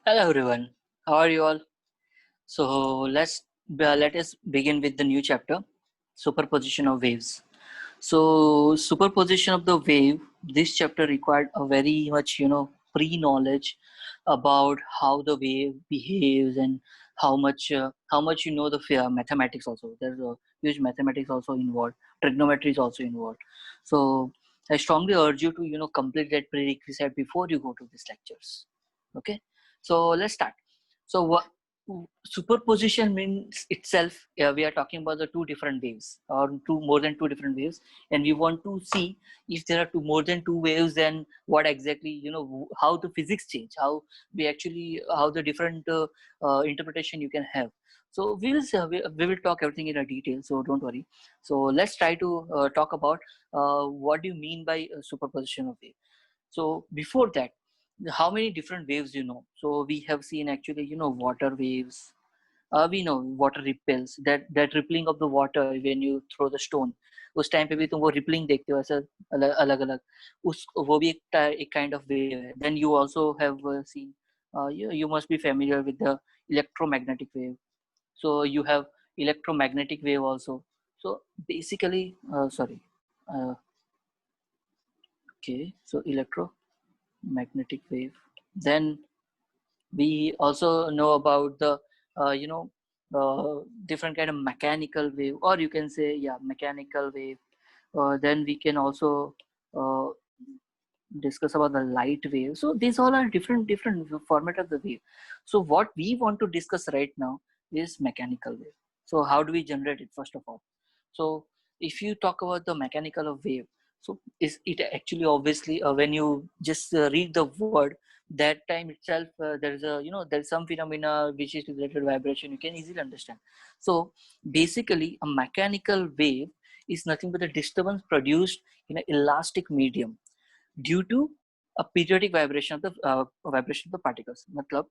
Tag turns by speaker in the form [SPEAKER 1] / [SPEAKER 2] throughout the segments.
[SPEAKER 1] Hello everyone, how are you all? So let us begin with the new chapter, superposition of waves. So superposition of the wave. This chapter required a very much pre-knowledge about how the wave behaves and how much the mathematics also. There's a huge mathematics also involved. Trigonometry is also involved. So I strongly urge you to complete that prerequisite before you go to these lectures. Okay, so let's start. So what superposition means itself, we are talking about the two different waves or two more than two different waves, and we want to see if there are two more than two waves, then what exactly how the physics change, how the different interpretation you can have. So we will talk everything in a detail, so don't worry. So let's try to talk about what do you mean by superposition of wave. So before that, how many different waves so we have seen actually water waves. We know water ripples, that rippling of the water when you throw the stone, उस time पे भी तुम वो rippling देखते हो ऐसा अलग अलग अलग उस वो भी एक काइंड ऑफ वेव है. Then you also have seen, you must be familiar with the electromagnetic wave. So you have electromagnetic wave also. So basically uh, okay, so electromagnetic wave. Then we also know about the uh, you know different kind of mechanical wave, or you can say yeah, mechanical wave. Then we can also uh, discuss about the light wave. So these all are different format of the wave. So what we want to discuss right now is mechanical wave. So how do we generate it first of all? So if you talk about the mechanical of wave, so is it actually obviously when you just read the word, that time itself there is a there is some phenomena which is related to vibration, you can easily understand. So basically a mechanical wave is nothing but a disturbance produced in an elastic medium due to a periodic vibration of the particles. मतलब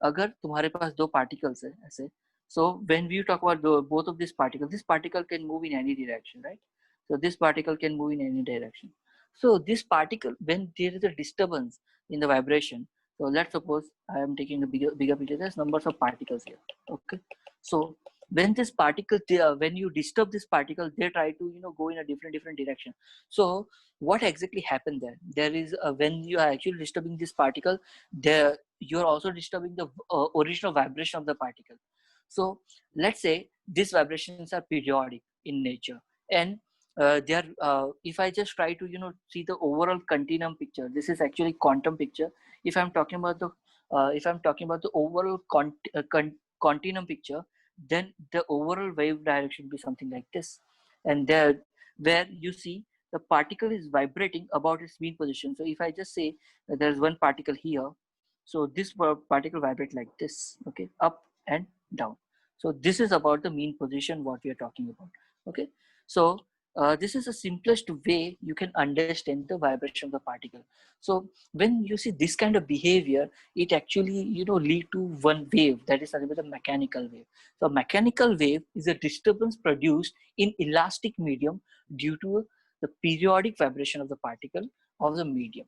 [SPEAKER 1] अगर तुम्हारे पास दो particles है ऐसे, so when we talk about both of these particles, this particle can move in any direction, right? So this particle can move in any direction. So this particle, when there is a disturbance in the vibration, so let's suppose I am taking a bigger picture. There's numbers of particles here. Okay, so when this particle, when you disturb this particle, they try to go in a different direction. So what exactly happened there? There is when you are actually disturbing this particle, there you are also disturbing the original vibration of the particle. So let's say these vibrations are periodic in nature, and they are. If I just try to see the overall continuum picture, this is actually quantum picture. If I'm talking about the overall continuum picture, then the overall wave direction will be something like this, and there where you see the particle is vibrating about its mean position. So if I just say that there's one particle here, so this particle vibrate like this, okay, up and down. So this is about the mean position what we are talking about. Okay, so this is the simplest way you can understand the vibration of the particle. So when you see this kind of behavior, it actually lead to one wave, that is nothing but a mechanical wave. So mechanical wave is a disturbance produced in elastic medium due to the periodic vibration of the particle of the medium,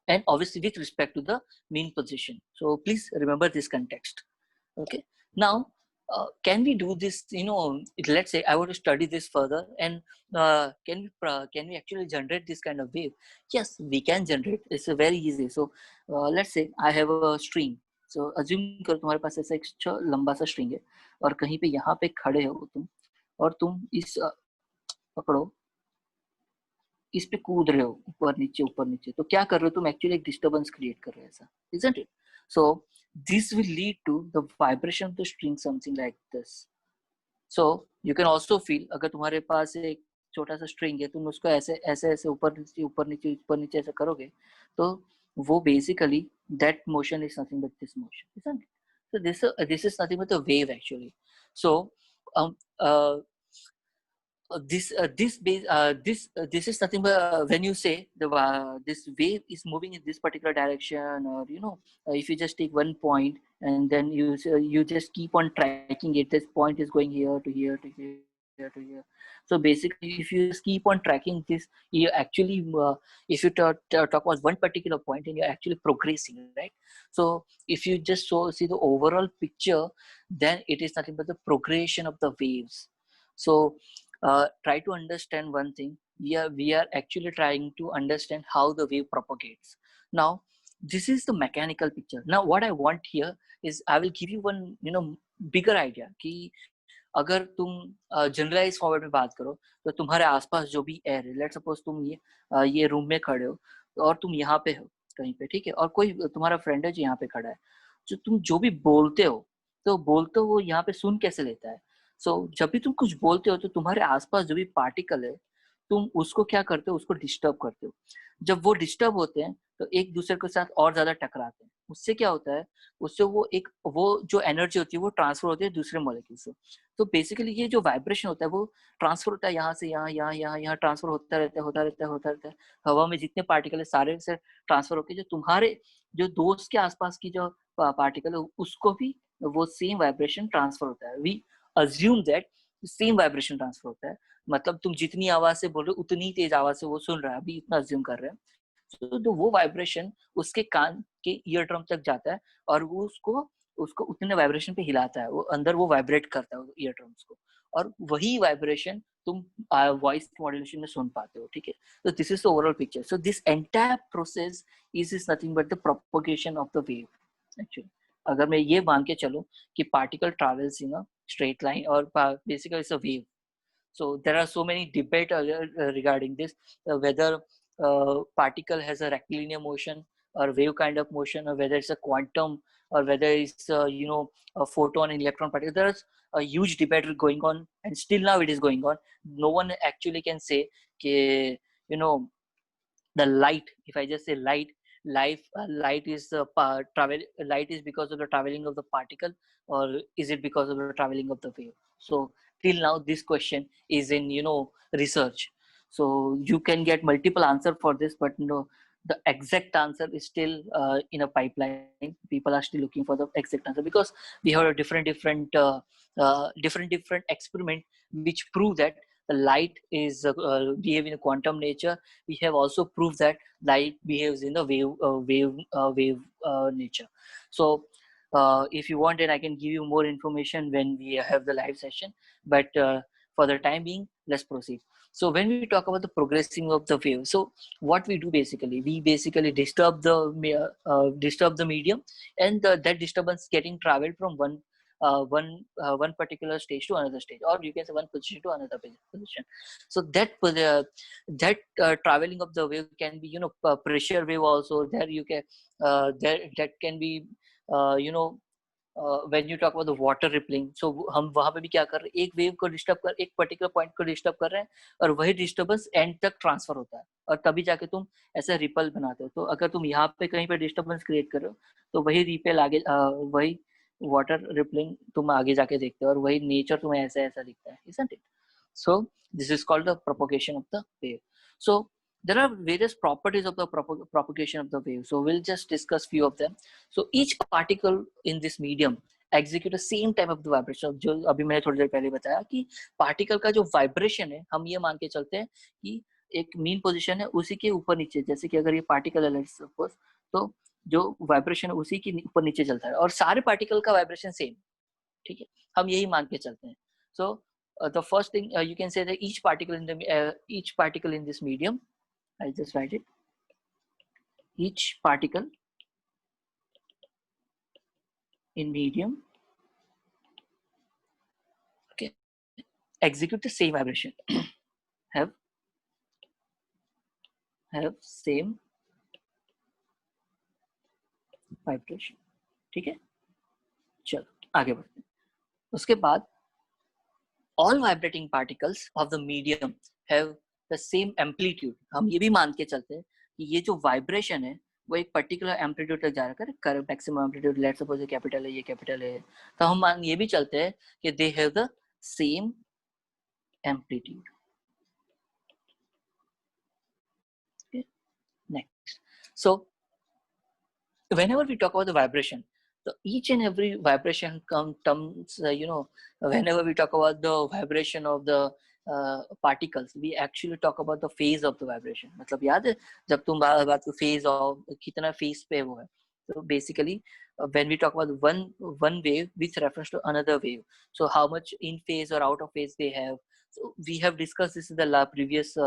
[SPEAKER 1] and obviously with respect to the mean position. So please remember this context. Okay, now can we do this, let's say I want to study this further, and can we actually generate this kind of wave? Yes, we can generate. It's very easy. So let's say I have a string. So assume करो तुम्हारे पास ऐसा एक लंबा सा string है, और कहीं पे यहाँ पे खड़े हो तुम, और तुम इस पकड़ो, इस पे कूद रहे हो ऊपर नीचे, तो क्या कर रहे हो तुम? एक्चुअली एक डिस्टर्बेंस क्रिएट कर रहे हो ऐसा, isn't it? So this will lead to the vibration of the string, something like this. So you can also feel, अगर तुम्हारे पास एक छोटा सा स्ट्रिंग है, तुम उसको ऐसे ऐसे ऐसे ऊपर नीचे ऐसे करोगे, तो वो basically that motion is nothing but this motion, isn't it? So this is nothing but a wave actually. So um, uh, this is nothing but when you say this wave is moving in this particular direction, or if you just take one point and then you just keep on tracking it, this point is going here to here to here to here, here to here. So basically, if you just keep on tracking this, you actually, if you talk about one particular point, and you're actually progressing, right? So if you just see the overall picture, then it is nothing but the progression of the waves. So try to understand one thing. We are actually trying to understand how the wave propagates. Now, this is the mechanical picture. Now, what I want here is I will give you one, bigger idea कि अगर तुम generalise format में बात करो तो तुम्हारे आसपास जो भी एयर है, लेट सपोज तुम ये रूम में खड़े हो और तुम यहाँ पे हो कहीं पे, ठीक है, और कोई तुम्हारा फ्रेंड है जो यहाँ पे खड़ा है, जो तुम जो भी बोलते हो तो बोलते हो वो यहाँ पे सुन कैसे लेता है? जब भी तुम कुछ बोलते हो तो तुम्हारे आसपास जो भी पार्टिकल है तुम उसको क्या करते हो, उसको डिस्टर्ब करते हो। जब वो डिस्टर्ब होते हैं तो एक दूसरे के साथ और ज्यादा टकराते हैं। उससे क्या होता है, उससे वो जो एनर्जी होती है वो ट्रांसफर होती है दूसरे मॉलिक्यूल से। तो बेसिकली ये जो वाइब्रेशन होता है वो ट्रांसफर होता है यहाँ से यहाँ, यहाँ यहाँ यहाँ ट्रांसफर होता रहता है, होता रहता है, होता रहता है। हवा में जितने पार्टिकल है सारे से ट्रांसफर होकर जो तुम्हारे जो दोस्त के आसपास की जो पार्टिकल है उसको भी वो सेम वाइब्रेशन ट्रांसफर होता है। We assume that same vibration transfer होता है। मतलब तुम जितनी आवाज से बोल रहे हो उतनी तेज आवाज से वो सुन रहा है, अभी इतना अज्यूम कर रहे हैं। तो वो वाइब्रेशन उसके कान के ईयर ड्रम तक जाता है और वो उसको उसको उतने वाइब्रेशन पे हिलाता है, वो अंदर वो वाइब्रेट करता है ईयर ड्रम्स को, और वही वाइब्रेशन तुम वॉइस मॉड्यूलेशन में सुन पाते हो, ठीक है। तो this is the overall picture. So this entire process is nothing but the propagation of the wave actually. अगर मैं ये मान के चलूं कि particle travels in a straight line और basically it's a wave. So there are so many debate regarding this, whether particle has a rectilinear motion or wave kind of motion, or whether it's a quantum, or whether it's a photon and electron particle. There's a huge debate going on, and still now it is going on. No one actually can say you know the light, if I just say light is the travel light is because of the traveling of the particle, or is it because of the traveling of the wave? So till now this question is in research. So you can get multiple answer for this, but no, the exact answer is still in a pipeline. People are still looking for the exact answer, because we have a different experiment which prove that the light is behave in a quantum nature. We have also proved that light behaves in the wave nature. So if you want, then I can give you more information when we have the live session, but for the time being, let's proceed. So when we talk about the progressing of the wave, so what we do basically, we basically disturb the medium, and that disturbance getting traveled from one particular stage to another stage, or you can say one position to another position. So that traveling of the wave can be pressure wave also. There you can that can be when you talk about the water rippling. So हम वहां पे भी क्या कर रहे हैं, एक wave को डिस्टर्ब कर, एक पर्टिकुलर पॉइंट को डिस्टर्ब कर रहे हैं, और वही डिस्टर्बेंस एंड तक ट्रांसफर होता है, और तभी जाके तुम ऐसे रिपल बनाते हो। तो अगर तुम यहाँ पे कहीं पे डिस्टर्बेंस क्रिएट कर रहे हो तो वही रिपेल आगे वही वाटर रिपलिंग तुम आगे जाके देखते हो, और वही नेचर तुम्हें ऐसा ऐसा दिखता है, isn't it? So this is called the propagation of the wave. So there are various properties of the propagation of the wave. So we'll just discuss few of them. So each particle in this medium execute the same type of the vibration. जो अभी मैंने थोड़ी देर पहले बताया कि particle का जो vibration है, हम ये मान के चलते हैं कि एक मीन पोजीशन है, उसी के ऊपर नीचे, जैसे कि अगर ये पार्टिकल है लेट्स सपोज, तो जो वाइब्रेशन है उसी के ऊपर नीचे चलता है, और सारे पार्टिकल का वाइब्रेशन सेम, ठीक है, हम यही मान के चलते हैं। सो the first thing you can say that each particle in this medium, I'll just write it. Each particle in medium, okay, execute the same vibration. have same vibration, ठीक है। चलो आगे बढ़ते हैं। उसके बाद all vibrating particles of the medium have the same amplitude. हम ये भी मान के चलते हैं कि ये जो वाइब्रेशन है वो एक पर्टिकुलर एम्पलीट्यूड तक जा रहा है, correct, maximum amplitude, let's suppose ये कैपिटल है, ये कैपिटल है, तो हम मान ये भी चलते हैं कि they have the same amplitude. Okay, next. So whenever we talk about the vibration, So each and every vibration comes, whenever we talk about the vibration of the particles, we actually talk about the phase of the vibration. मतलब याद है जब तुम बात को phase of कितना phase पे वो है. So basically when we talk about one wave with reference to another wave, so how much in phase or out of phase they have. So we have discussed this in the previous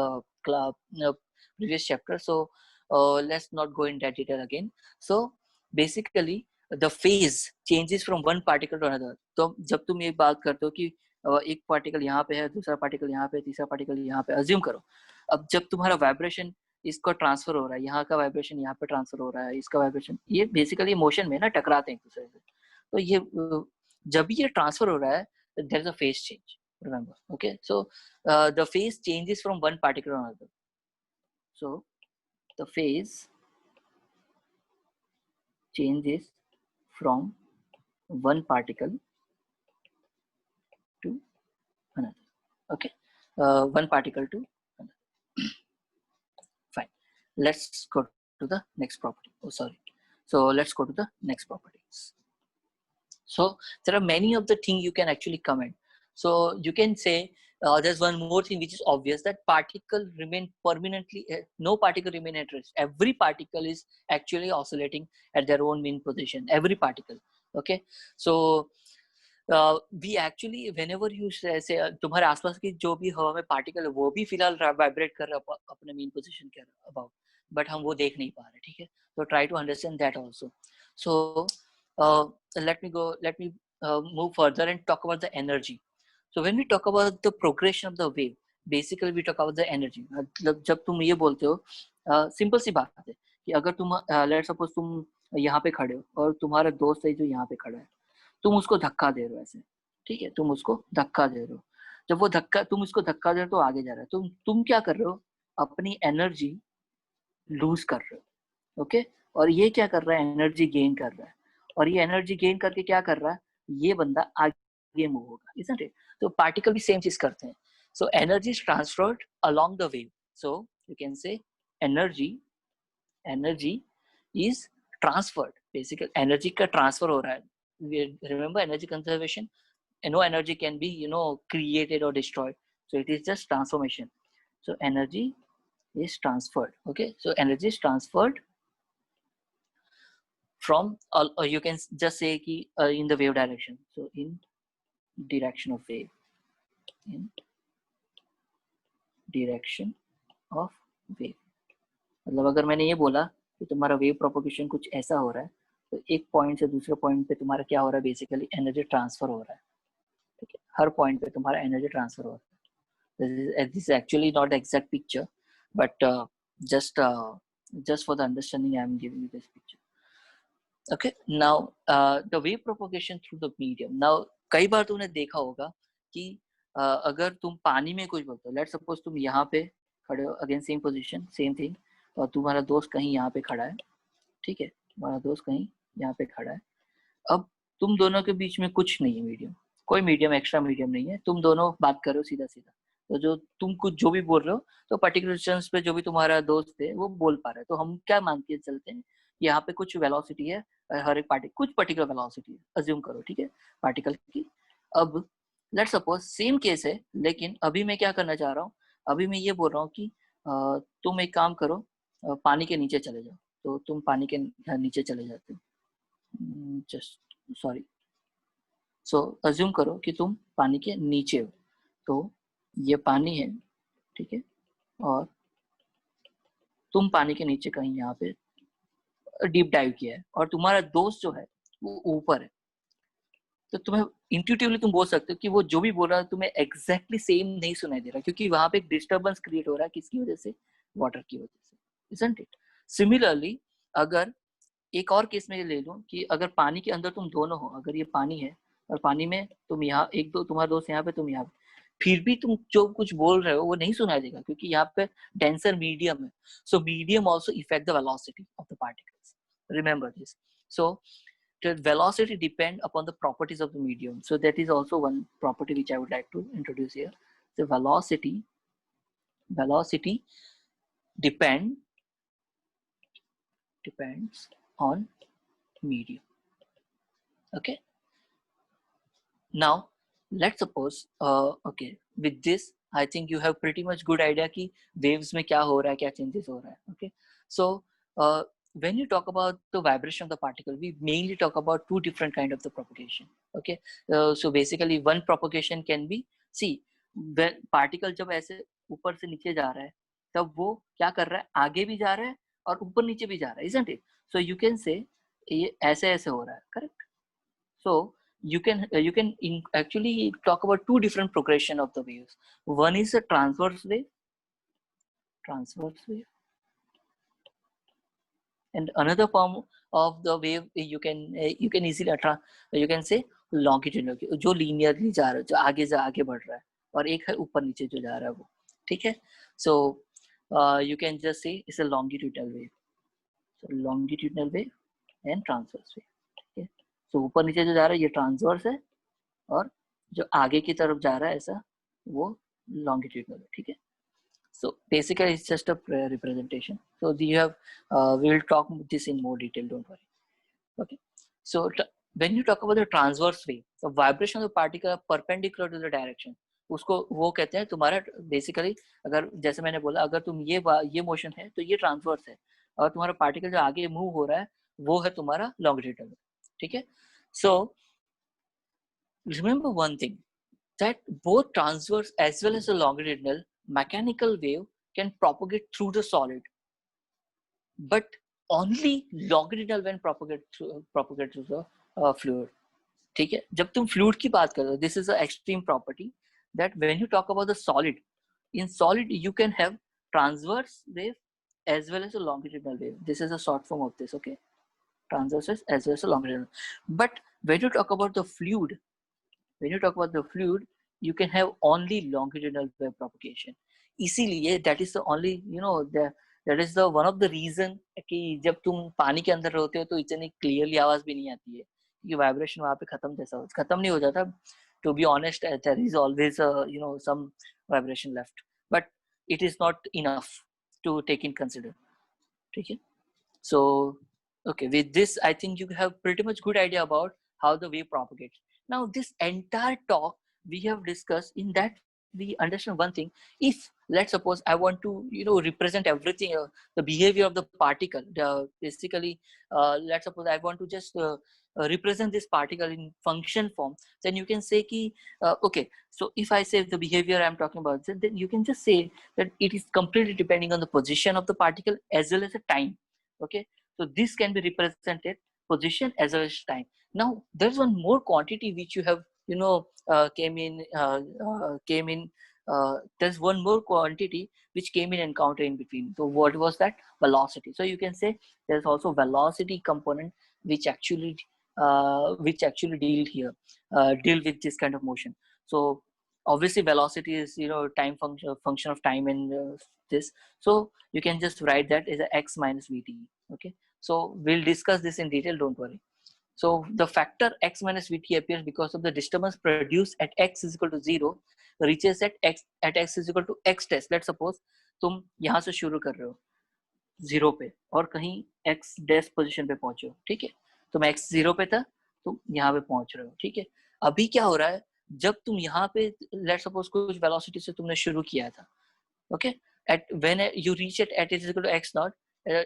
[SPEAKER 1] chapter. So let's not go in that detail again. So basically the phase changes from one particle to another. तो जब तुम ये बात करते हो कि एक particle यहाँ पे है, दूसरा पार्टिकल यहाँ पे, तीसरा पार्टिकल यहाँ पे, अज्यूम करो अब जब तुम्हारा वाइब्रेशन इसको ट्रांसफर हो रहा है, यहाँ का वाइब्रेशन यहाँ पे ट्रांसफर हो रहा है, इसका वाइब्रेशन, ये बेसिकली मोशन में ना टकराते हैं एक दूसरे से. तो ये जब ये ट्रांसफर हो रहा है, there is a phase change. Remember, okay? So the phase changes from one particle to another. So the phase changes from one particle to another. Okay, one particle to another. Fine. Let's go to the next property. Oh, sorry. So let's go to the next properties. So there are many of the things you can actually comment. So you can say there's one more thing which is obvious, that particle remain permanently, no particle remain at rest. Every particle is actually oscillating at their own mean position. Every particle. Okay. So we actually whenever you say तुम्हारे आसपास की जो भी हवा में particle है वो भी फिलहाल वाइब्रेट कर रहा है अपने मेन पोजीशन के अबाउट, बट हम वो देख नहीं पा रहे. ठीक है. So try to understand that also. So let me move further and talk about the energy. So when we talk about the progression of the wave, basically we talk about the energy. मतलब जब तुम ये बोलते हो, simple सी बात है कि अगर तुम लेट्स सपोज तुम यहाँ पे खड़े हो और तुम्हारा दोस्त है जो यहाँ पे खड़ा है, तुम उसको धक्का दे रहे हो ऐसे. ठीक है. तुम उसको धक्का दे रहे हो. जब वो धक्का तुम उसको धक्का दे रहे हो तो आगे जा रहा है. तुम क्या कर रहे हो, अपनी एनर्जी लूज कर रहे हो. ओके. और ये क्या कर रहा है, एनर्जी गेन कर रहा है. और ये एनर्जी गेन करके क्या कर रहा है, ये बंदा आगे मूव होगा. इसंट इट? तो पार्टिकल भी सेम चीज करते हैं. So energy is transferred along the wave. So you can say energy is transferred. Basically energy का ट्रांसफर हो रहा है. Remember energy conservation, no energy can be created or destroyed, so it is just transformation. So energy is transferred. Okay. So energy is transferred from you can just say ki, in the wave direction. So in direction of wave, in direction of wave. मतलब अगर मैंने ये बोला कि तुम्हारा wave propagation कुछ ऐसा हो रहा है, तो एक पॉइंट से दूसरे पॉइंट पे तुम्हारा क्या हो रहा है, बेसिकली एनर्जी ट्रांसफर हो रहा है. ठीक है. हर पॉइंट पे तुम्हारा एनर्जी ट्रांसफर हो रहा है. This is actually not the exact picture, but just for the understanding I am giving you this picture. Okay. Now the wave propagation through the medium. Now कई बार तुमने देखा होगा कि अगर तुम पानी में कुछ बोलते हो, लेट्स सपोज तुम यहाँ पे खड़े हो, again same position same thing, और तुम्हारा दोस्त कहीं यहाँ पे खड़ा है. ठीक है. तुम्हारा दोस्त कहीं यहाँ पे खड़ा है. अब तुम दोनों के बीच में कुछ नहीं है, मीडियम, कोई मीडियम एक्स्ट्रा मीडियम नहीं है. तुम दोनों बात कर रहे हो सीधा सीधा. तो जो तुम कुछ जो भी बोल रहे हो, तो पर्टिकुलर डिस्टेंस पे जो भी तुम्हारा दोस्त है वो बोल पा रहा है. तो हम क्या मान के चलते हैं, यहाँ पे कुछ वेलोसिटी है, हर एक पार्टिकल कुछ पर्टिकुलर वेलोसिटी है, अज्यूम करो. ठीक है. पार्टिकल की. अब लेट्स सपोज सेम केस है, लेकिन अभी मैं क्या करना चाह रहा हूँ, अभी मैं ये बोल रहा हूँ कि तुम एक काम करो, पानी के नीचे चले जाओ. तो तुम पानी के नीचे चले जाते हो. Just sorry. सो अज्यूम करो कि तुम पानी के नीचे हो. तो ये पानी है. ठीक है. और तुम पानी के नीचे कहीं यहाँ पे डीप डाइव किया है, और तुम्हारा दोस्त जो है वो ऊपर है. तो तुम्हें इंट्यूटिवली तुम बोल सकते हो कि वो जो भी बोल रहा है तुम्हें एग्जैक्टली सेम नहीं सुनाई दे रहा, क्योंकि वहां पे एक डिस्टर्बेंस क्रिएट हो रहा है. किसकी वजह से? वाटर की वजह से. Isn't it? सिमिलरली अगर एक और केस में ये ले लो कि अगर पानी के अंदर तुम दोनों हो, अगर ये पानी है और पानी में तुम यहाँ एक दो, तुम्हारा दोस्त यहाँ पे, तुम यहाँ पे, फिर भी तुम जो कुछ बोल रहे हो वो नहीं सुनाई देगा, क्योंकि यहाँ पे डेंसर मीडियम है. So medium also effect the velocity of the particles. Remember this. So the velocity depend upon the properties of the medium. So that is also one property which I would like to introduce here. The velocity depends on medium. Okay. Now let's suppose okay, with this I think you have pretty much good idea कि waves में क्या हो रहा है, क्या changes हो रहा है. Okay. So uh, when you talk about the vibration of the particle, we mainly talk about two different kind of the propagation. Okay. So basically one propagation can be, see, when particle जब ऐसे ऊपर से नीचे जा रहा है तब वो क्या कर रहा है, आगे भी जा रहा है और ऊपर नीचे भी जा रहा है, isn't it? So you can say ये ऐसे ऐसे हो रहा है, correct? So you can actually talk about two different progression of the waves. One is a transverse wave, and another form of the wave you can easily you can say longitudinal, जो linearly जा रहा है, जो आगे जा आगे बढ़ रहा है, और एक है ऊपर नीचे जो जा रहा है वो, ठीक है. So you can just say it's a longitudinal wave. So longitudinal wave and transverse wave, ठीक है. So ऊपर नीचे जो जा रहा है ये transverse है, और जो आगे की तरफ जा रहा है ऐसा वो longitudinal है, ठीक है. So basically it's just a representation. So you have we will talk this in more detail, don't worry. Okay. So when you talk about the transverse wave, the vibration of the particle are perpendicular to the direction, उसको वो कहते हैं तुम्हारा basically, अगर जैसे मैंने बोला अगर तुम ये मोशन है तो ये ट्रांसवर्स है, और तुम्हारा पार्टिकल जो आगे मूव हो रहा है वो है तुम्हारा लॉन्गिट्यूडनल, ठीक है. सो remember one thing, that both transverse as well as the longitudinal mechanical wave can propagate through the solid, but only longitudinal when propagate through the fluid. ठीक है. जब तुम fluid की बात करो, this is an extreme property that when you talk about the solid, in solid you can have transverse wave as well as a longitudinal wave. This is a short form of this. Okay, transverse as well as a longitudinal. But when you talk about the fluid, you can have only longitudinal wave propagation. इसीलिए that is the only that is the one of the reason कि जब तुम पानी के अंदर होते हो तो इतनी क्लियरली आवाज भी नहीं आती है, क्योंकि वाइब्रेशन वहाँ पे खत्म नहीं हो जाता. To be honest, there is always some vibration left, but it is not enough to take in consider. ठीक है. So okay, with this I think you have pretty much good idea about how the wave propagates. Now this entire talk we have discussed, in that we understand one thing. If let's suppose I want to represent everything, the behavior of the particle, basically let's suppose I want to just represent this particle in function form, then you can say ki, okay, so if I say the behavior I'm talking about, then you can just say that it is completely depending on the position of the particle as well as the time. Okay, so this can be represented position as well as time. Now there's one more quantity which you have came in there's one more quantity which came in encounter in between. So what was that? Velocity. So you can say there's also velocity component which actually deal with this kind of motion. So obviously velocity is time function of time, and this, so you can just write that as a x minus vt. Okay, so we'll discuss this in detail, don't worry. So the factor x minus vt appears because of the disturbance produced at x is equal to 0 reaches at x is equal to x test. Let's suppose तुम यहाँ से शुरू कर रहे हो 0 पे और कहीं x डैश पोजीशन पे पहुंचे हो, ठीक है. तुम x 0 पे था, तुम यहाँ पे पहुंच रहे हो, ठीक है. अभी क्या हो रहा है, जब तुम यहाँ पे लेट्स सपोज कुछ वेलोसिटी से तुमने शुरू किया था, okay, at when you reach it at is equal to x naught,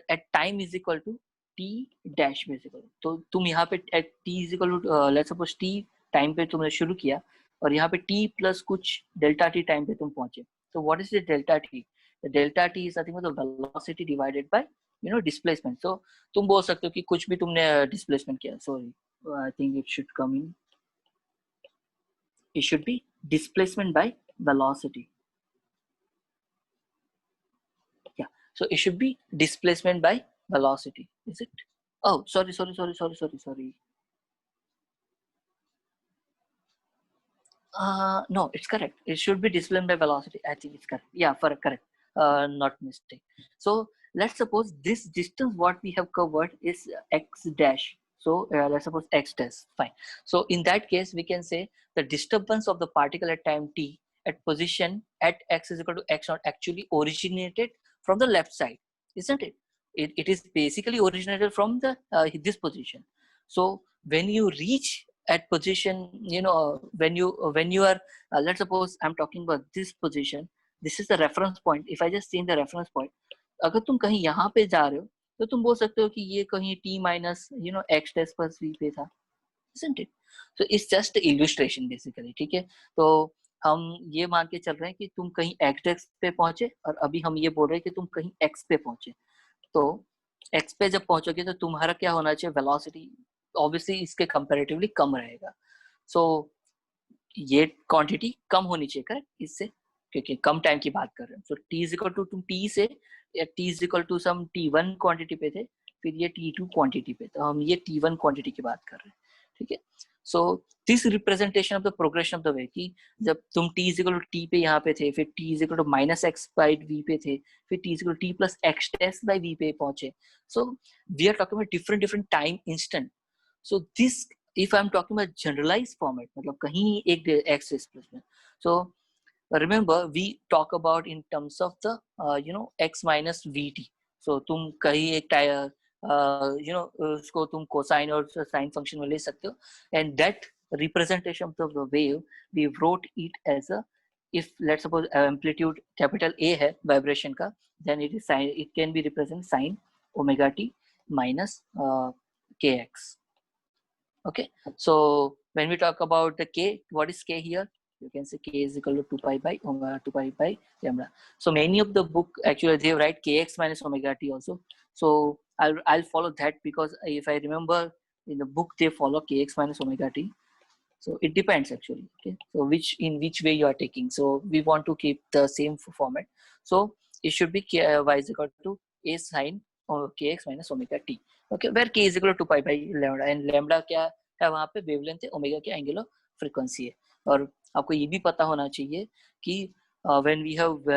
[SPEAKER 1] at time is equal to t dash में is equal, तो तुम यहाँ पे at t is equal to let's suppose t time पे तुमने शुरू किया और यहाँ पे t प्लस कुछ डेल्टा t टाइम पे तुम पहुंचे. तो what is the delta t? The delta t is nothing but the velocity divided by displacement. So तुम बोल सकते हो कि कुछ भी तुमने डिस्प्लेसमेंट किया, sorry I think it should come in, it should be displacement by velocity. Yeah, so it should be displacement by velocity, is it? Oh, sorry. No, it's correct, it should be displacement by velocity. I think it's correct. Yeah, correct. Not mistake. So let's suppose this distance what we have covered is x dash. So let's suppose x dash, fine. So in that case we can say the disturbance of the particle at time t at position at x is equal to x naught actually originated from the left side, isn't it? It is basically originated from the this position. So when you reach at position, when you are, let's suppose I'm talking about this position, this is the reference point. If I just change the reference point, अगर तुम कहीं यहाँ पे जा रहे हो तो तुम बोल सकते हो कि ये कहीं t minus x test plus v पे था, isn't it? So it's just illustration basically, ठीक है? तो हम ये मान के चल रहे हैं कि तुम कहीं x पे पहुंचे और अभी हम ये बोल रहे हैं कि तुम कहीं x पे पहुंचे। तो x पे जब पहुंचोगे तो तुम्हारा क्या होना चाहिए, वेलोसिटी ऑब्वियसली इसके कंपैरेटिवली कम रहेगा। सो ये क्वांटिटी कम होनी चाहिए, करेक्ट, इससे, क्योंकि कम टाइम की बात कर रहे हैं। So t is equal to, तुम t से t is equal to sum t1 quantity पे थे, फिर ये t2 क्वांटिटी पे, तो हम ये t1 क्वांटिटी की बात कर रहे हैं, ठीक है? So this representation of the progression of the wave, कि जब तुम t is equal to t पे यहाँ पे थे, फिर t is equal to minus x by v पे थे, फिर t is equal to t plus x test by v पे पहुंचे। So we are talking about different different time instant. So this, if I'm talking about generalized format, मतलब कहीं एक x displacement, so remember we talk about in terms of the x minus vt। so तुम कहीं एक उसको तुम cosine और sine function में ले सकते हो, and that representation of the wave we wrote it as a, if let's suppose amplitude capital A है vibration का, then it is sin, it can be represented sin omega t minus kx। Okay, so when we talk about the k, what is k here? You can say k is equal to 2 pi by omega, 2 pi by lambda. So many of the book actually they write kx minus omega t also. So I'll follow that, because if I remember in the book they follow kx minus omega t. So it depends actually. Okay, so in which way you are taking. So we want to keep the same format. So it should be y is equal to a sin kx minus omega t. Okay, where k is equal to 2 pi by lambda, and lambda क्या है वहाँ पे, wavelength है, omega की angular frequency है। और आपको ये भी पता होना चाहिए कि when we have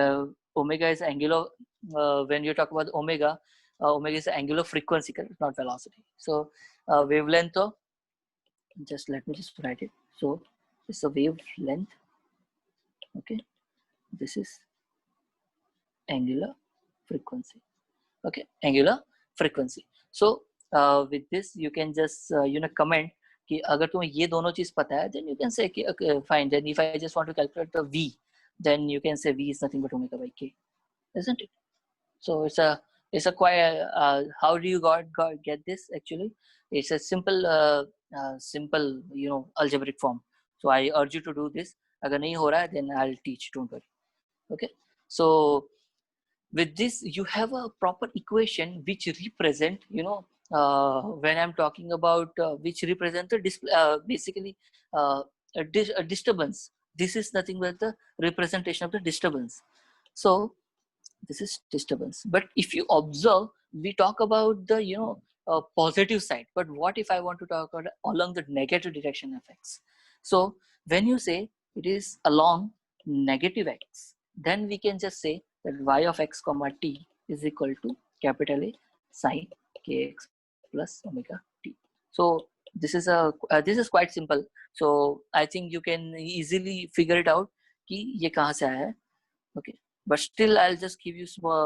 [SPEAKER 1] omega is angular, when you talk about omega, omega is angular frequency, correct, not velocity. So wavelength, just let me just write it. So it's a wavelength. Okay, this is angular frequency. Okay, angular frequency. So with this you can just comment कि अगर तुम्हें ये दोनों चीज पता है, then you can say okay, fine, then if I just want to calculate the v, then you can say v is nothing but omega by k, isn't it? So it's a quite how do you get this? Actually it's a simple algebraic form. So I urge you to do this. अगर नहीं हो रहा है then I'll teach, don't worry. Okay, so with this you have a proper equation which represent when I'm talking about which represent the basically a disturbance. This is nothing but the representation of the disturbance. So this is disturbance. But if you observe, we talk about the positive side, but what if I want to talk about along the negative direction effects? So when you say it is along negative x, then we can just say that y of x comma t is equal to capital A sin kx plus omega t. So this is quite simple. So I think you can easily figure it out कि ये कहाँ से आया है. Okay, but still I'll just give you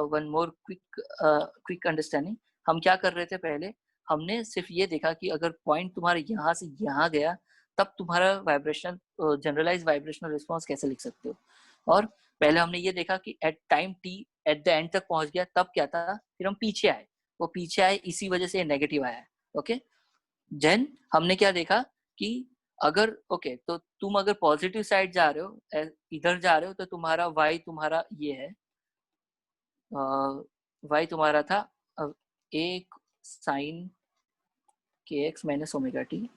[SPEAKER 1] one more quick understanding. हम क्या कर रहे थे पहले, हमने सिर्फ ये देखा कि अगर पॉइंट तुम्हारा यहाँ से यहाँ गया तब तुम्हारा वाइब्रेशन जनरलाइज वाइब्रेशनल रिस्पॉन्स कैसे लिख सकते हो. और पहले हमने ये देखा कि at time T at the end तक पहुंच गया तब क्या था, फिर हम पीछे आए, वो पीछे आए इसी वजह से नेगेटिव आया है. ओके, देन हमने क्या देखा कि अगर ओके तो तुम अगर पॉजिटिव साइड जा रहे हो, इधर जा रहे हो, तो तुम्हारा y तुम्हारा ये है, y तुम्हारा था एक साइन के एक्स माइनस ओमेगा टी.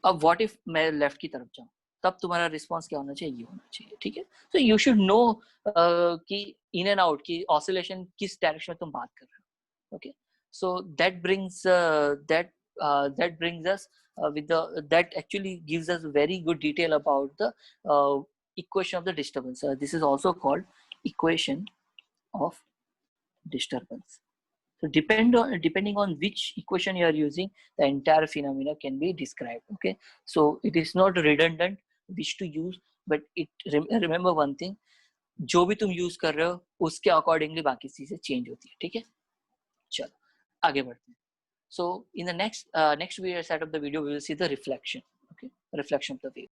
[SPEAKER 1] अब व्हाट इफ मैं लेफ्ट की तरफ जाऊं, तब तुम्हारा रिस्पांस क्या होना चाहिए, ये होना चाहिए. ठीक है, तो यू शुड नो कि इन एंड आउट की ऑसिलेशन किस डायरेक्शन में तुम बात कर रहे हो. Okay, so that brings that brings us with the that actually gives us very good detail about the equation of the disturbance. This is also called equation of disturbance. So depending on which equation you are using, the entire phenomena can be described. Okay, so it is not redundant which to use, but it remember one thing, जो भी तुम use कर रहे हो उसके accordingly बाकी चीजें change होती है. ठीक है, चलो आगे बढ़ते हैं. So in the next set of the video, we will see the reflection. Okay, reflection of the wave.